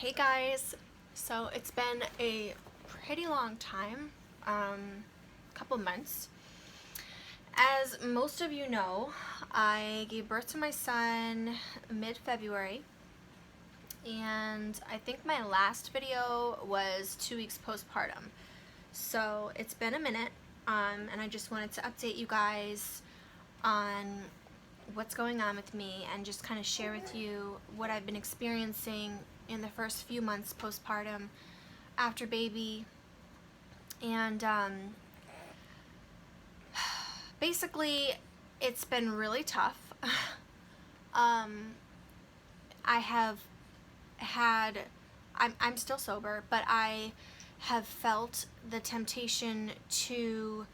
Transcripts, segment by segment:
Hey guys, so it's been a pretty long time, couple months. As most of you know, I gave birth to my son mid-February, and I think my last video was 2 weeks postpartum. So it's been a minute, and I just wanted to update you guys on what's going on with me and just kind of share with you what I've been experiencing in the first few months postpartum after baby. And basically it's been really tough. I have had, I'm still sober, but I have felt the temptation to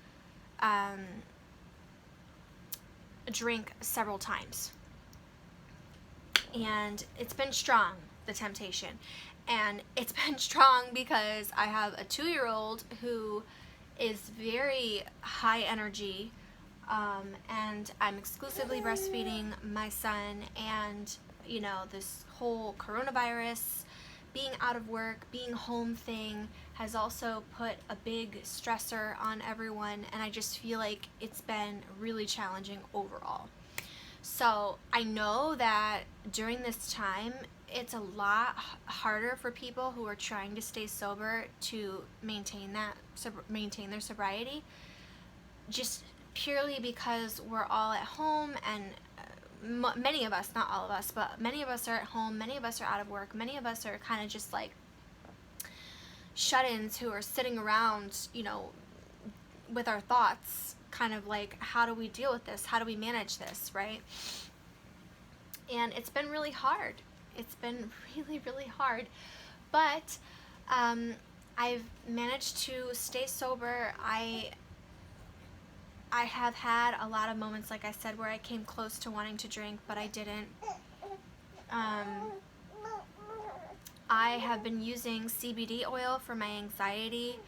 drink several times, and it's been strong, the temptation, and it's been strong because I have a 2-year-old who is very high energy, and I'm exclusively breastfeeding my son, and you know, this whole coronavirus, being out of work, being home thing has also put a big stressor on everyone, and I just feel like it's been really challenging overall. So I know that during this time it's a lot harder for people who are trying to stay sober to maintain their sobriety, just purely because we're all at home, and many of us, not all of us, but many of us are at home, many of us are out of work, many of us are kind of just like shut-ins who are sitting around, you know, with our thoughts, kind of like, how do we deal with this? How do we manage this, right? And it's been really hard. It's been really, really hard. But I've managed to stay sober. I have had a lot of moments, like I said, where I came close to wanting to drink, but I didn't. I have been using CBD oil for my anxiety.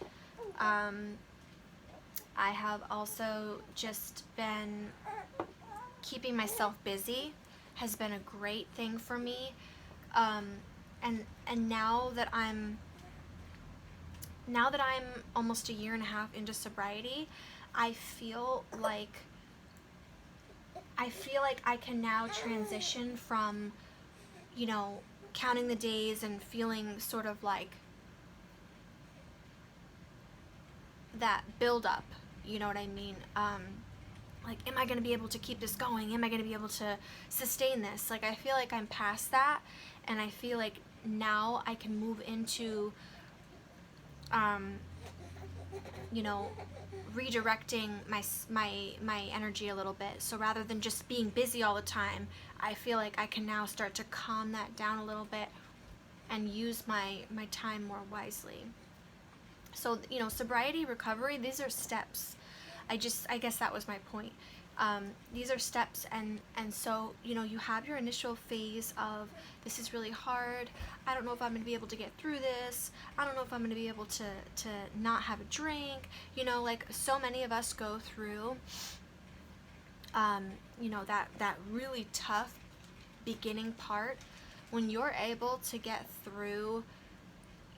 I have also just been keeping myself busy, has been a great thing for me. And now that I'm almost a year and a half into sobriety, I feel like I can now transition from, you know, counting the days and feeling sort of like that build up, you know what I mean? Like, am I going to be able to keep this going? Am I going to be able to sustain this? Like, I feel like I'm past that, and I feel like now I can move into, you know, redirecting my energy a little bit. So rather than just being busy all the time, I feel like I can now start to calm that down a little bit and use my time more wisely. So, you know, sobriety, recovery, these are steps. I guess that was my point. These are steps, and so, you know, you have your initial phase of, this is really hard, I don't know if I'm going to be able to get through this, I don't know if I'm going to be able to not have a drink, you know, like so many of us go through, you know, that really tough beginning part. When you're able to get through,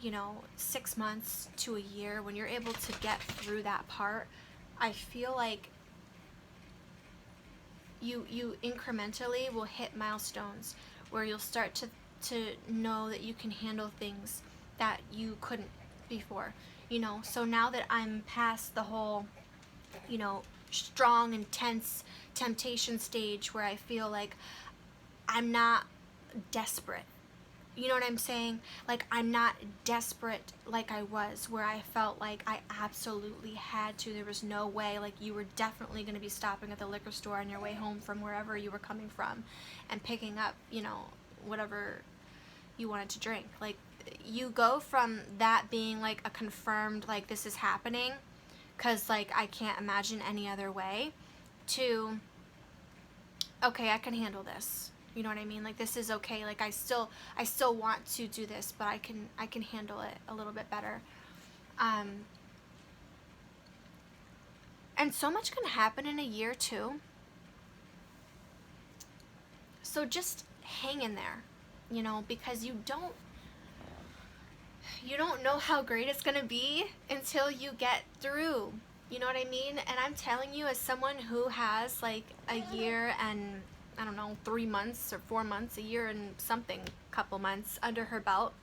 you know, 6 months to a year, when you're able to get through that part, I feel like you incrementally will hit milestones where you'll start to know that you can handle things that you couldn't before, you know. So now that I'm past the whole, you know, strong, intense temptation stage where I feel like I'm not desperate, you know what I'm saying? Like, I'm not desperate like I was, where I felt like I absolutely had to. There was no way. Like, you were definitely going to be stopping at the liquor store on your way home from wherever you were coming from and picking up, you know, whatever you wanted to drink. Like, you go from that being like a confirmed, like, this is happening because, like, I can't imagine any other way, to, okay, I can handle this. You know what I mean? Like, this is okay. Like, I still want to do this, but I can handle it a little bit better. And so much can happen in a year too. So just hang in there, you know, because you don't you don't know how great it's gonna be until you get through. You know what I mean? And I'm telling you, as someone who has like a year and, I don't know, 3 months or 4 months, a year and something, couple months under her belt,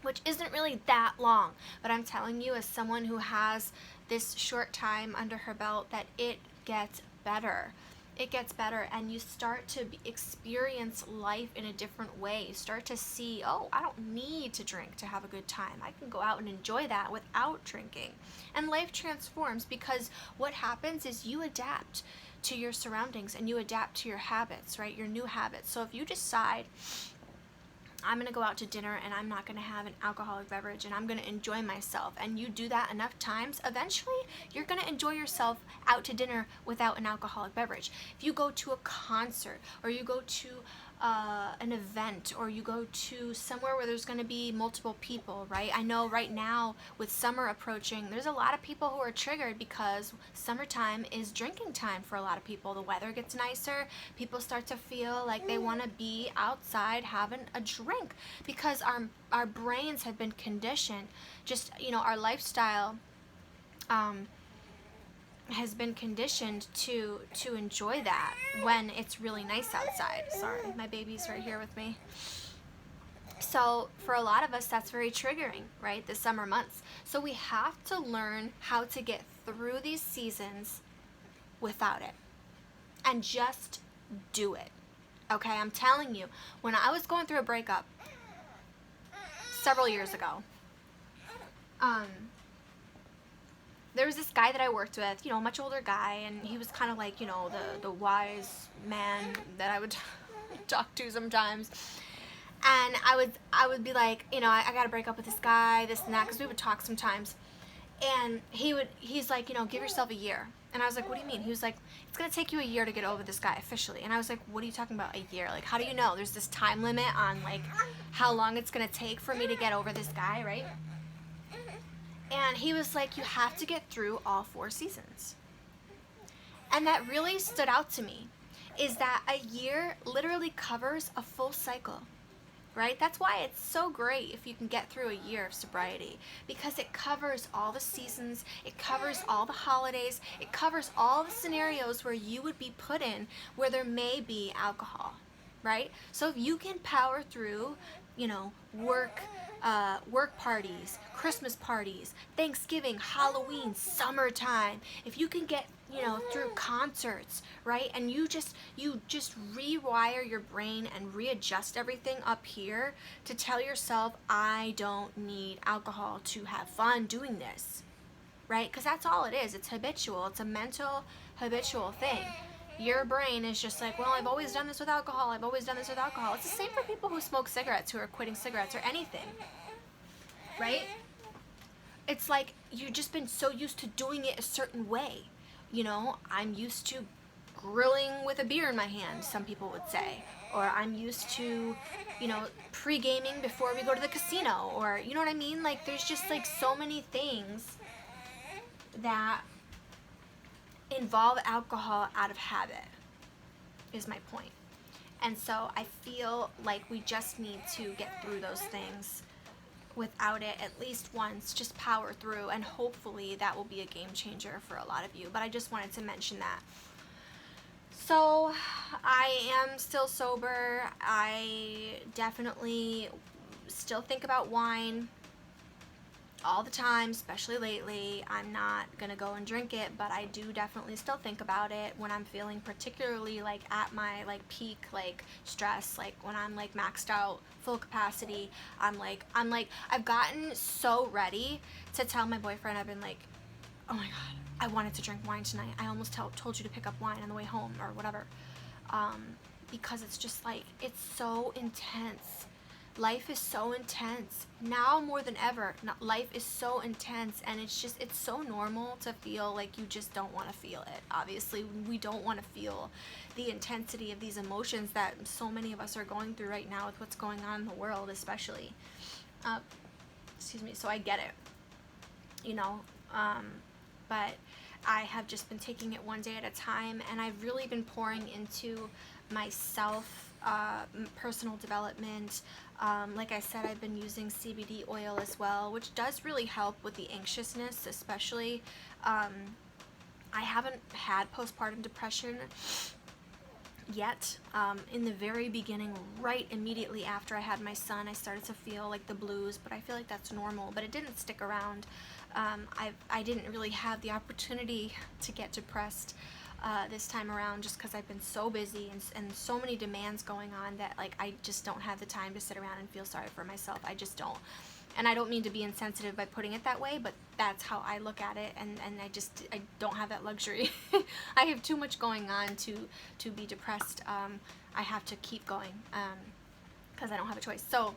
which isn't really that long, but I'm telling you, as someone who has this short time under her belt, that it gets better. It gets better, and you start to experience life in a different way. You start to see, oh, I don't need to drink to have a good time. I can go out and enjoy that without drinking. And life transforms, because what happens is you adapt to your surroundings and you adapt to your habits, right? Your new habits. So if you decide, I'm going to go out to dinner and I'm not going to have an alcoholic beverage and I'm going to enjoy myself, and you do that enough times, eventually you're going to enjoy yourself out to dinner without an alcoholic beverage. If you go to a concert, or you go to an event, or you go to somewhere where there's going to be multiple people, right? I know right now with summer approaching, there's a lot of people who are triggered because summertime is drinking time for a lot of people. The weather gets nicer. People start to feel like they want to be outside having a drink, because our brains have been conditioned. Just, our lifestyle has been conditioned to enjoy that when it's really nice outside. Sorry, my baby's right here with me. So for a lot of us, that's very triggering, right? The summer months. So we have to learn how to get through these seasons without it, and just do it. Okay, I'm telling you, when I was going through a breakup several years ago, there was this guy that I worked with, a much older guy, and he was kind of like, the wise man that I would talk to sometimes. And I would be like, I got to break up with this guy, this and that, because we would talk sometimes. And he's like, give yourself a year. And I was like, what do you mean? He was like, it's going to take you a year to get over this guy officially. And I was like, what are you talking about, a year? Like, how do you know? There's this time limit on, like, how long it's going to take for me to get over this guy, right? And he was like, you have to get through all 4 seasons. And that really stood out to me, is that a year literally covers a full cycle, right? That's why it's so great if you can get through a year of sobriety, because it covers all the seasons, it covers all the holidays, it covers all the scenarios where you would be put in where there may be alcohol, right? So if you can power through, work parties, Christmas parties, Thanksgiving, Halloween, summertime, if you can get, through concerts, right? And you just rewire your brain and readjust everything up here to tell yourself, I don't need alcohol to have fun doing this, right? Because that's all it is. It's habitual. It's a mental, habitual thing. Your brain is just like, well, I've always done this with alcohol. I've always done this with alcohol. It's the same for people who smoke cigarettes, who are quitting cigarettes or anything, right? It's like you've just been so used to doing it a certain way. I'm used to grilling with a beer in my hand, some people would say. Or I'm used to, pre-gaming before we go to the casino. Or, you know what I mean? Like, there's just, like, so many things that involve alcohol out of habit, is my point. And so I feel like we just need to get through those things without it at least once, just power through, and hopefully that will be a game changer for a lot of you. But I just wanted to mention that. So I am still sober. I definitely still think about wine all the time, especially lately. I'm not gonna go and drink it, but I do definitely still think about it when I'm feeling particularly like at my like peak like stress, like when I'm like maxed out, full capacity. I'm like I've gotten so ready to tell my boyfriend. I've been like, oh my god, I wanted to drink wine tonight. I almost told you to pick up wine on the way home or whatever, because it's just like, it's so intense. Life is so intense now more than ever. Life is so intense, and it's so normal to feel like you just don't want to feel it. Obviously, we don't want to feel the intensity of these emotions that so many of us are going through right now with what's going on in the world, especially. So I get it, but I have just been taking it one day at a time, and I've really been pouring into myself personal development. Like I said, I've been using CBD oil as well, which does really help with the anxiousness, especially. I haven't had postpartum depression yet. In the very beginning, right immediately after I had my son, I started to feel like the blues, but I feel like that's normal, but it didn't stick around. I didn't really have the opportunity to get depressed this time around, just because I've been so busy and so many demands going on that like I just don't have the time to sit around and feel sorry for myself. I just don't. And I don't mean to be insensitive by putting it that way, but that's how I look at it, and I don't have that luxury. I have too much going on to be depressed. I have to keep going because I don't have a choice. So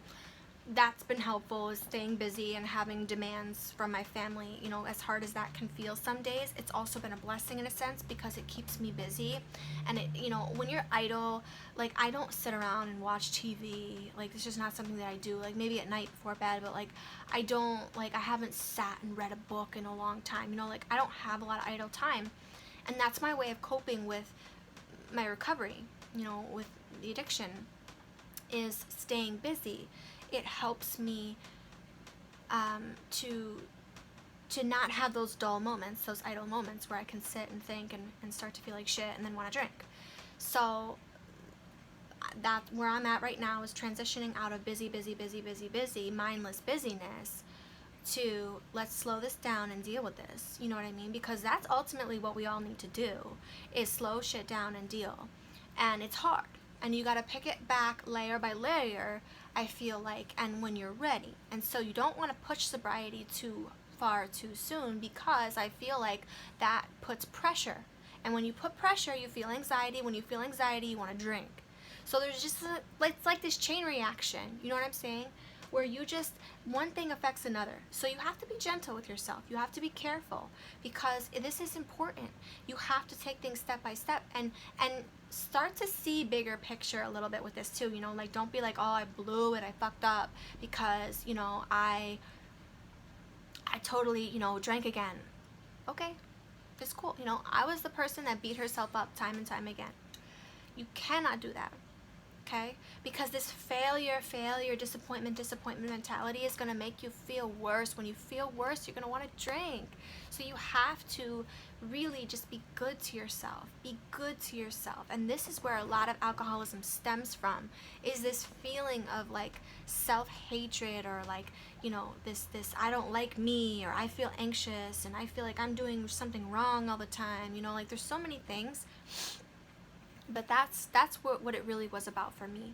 that's been helpful, is staying busy and having demands from my family. You know, as hard as that can feel some days, it's also been a blessing in a sense, because it keeps me busy. And it, you know, when you're idle, like I don't sit around and watch TV. Like it's just not something that I do. Like maybe at night before bed, but like I haven't sat and read a book in a long time. You know, like I don't have a lot of idle time. And that's my way of coping with my recovery, you know, with the addiction, is staying busy. It helps me to not have those dull moments, those idle moments where I can sit and think and start to feel like shit and then want to drink. So that's where I'm at right now, is transitioning out of busy, mindless busyness to let's slow this down and deal with this. You know what I mean? Because that's ultimately what we all need to do, is slow shit down and deal. And it's hard. And you gotta pick it back layer by layer, I feel like, and when you're ready. And so you don't want to push sobriety too far too soon, because I feel like that puts pressure. And when you put pressure, you feel anxiety. When you feel anxiety, you want to drink. So there's just it's like this chain reaction. You know what I'm saying? Where you just, one thing affects another. So you have to be gentle with yourself. You have to be careful, because this is important. You have to take things step by step and start to see bigger picture a little bit with this too. You know, like don't be like, oh, I blew it, I fucked up because, you know, I totally, you know, drank again. Okay, it's cool. You know, I was the person that beat herself up time and time again. You cannot do that. Okay? Because this failure, disappointment mentality is going to make you feel worse. When you feel worse, you're going to want to drink. So you have to really just be good to yourself. Be good to yourself. And this is where a lot of alcoholism stems from, is this feeling of like self-hatred, or like, you know, this I don't like me, or I feel anxious and I feel like I'm doing something wrong all the time. You know, like there's so many things. But that's what it really was about for me.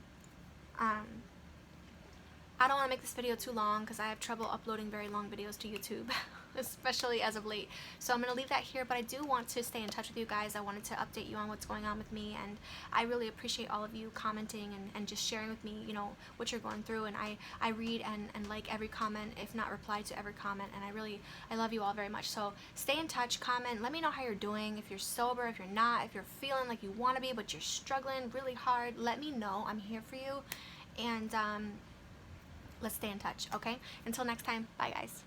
I don't want to make this video too long, because I have trouble uploading very long videos to YouTube, especially as of late. So I'm going to leave that here, but I do want to stay in touch with you guys. I wanted to update you on what's going on with me, and I really appreciate all of you commenting and just sharing with me, you know, what you're going through. And I read and like every comment, if not reply to every comment, and I love you all very much. So stay in touch, comment, let me know how you're doing. If you're sober, if you're not, if you're feeling like you want to be but you're struggling really hard, let me know. I'm here for you. And let's stay in touch, okay? Until next time, bye guys.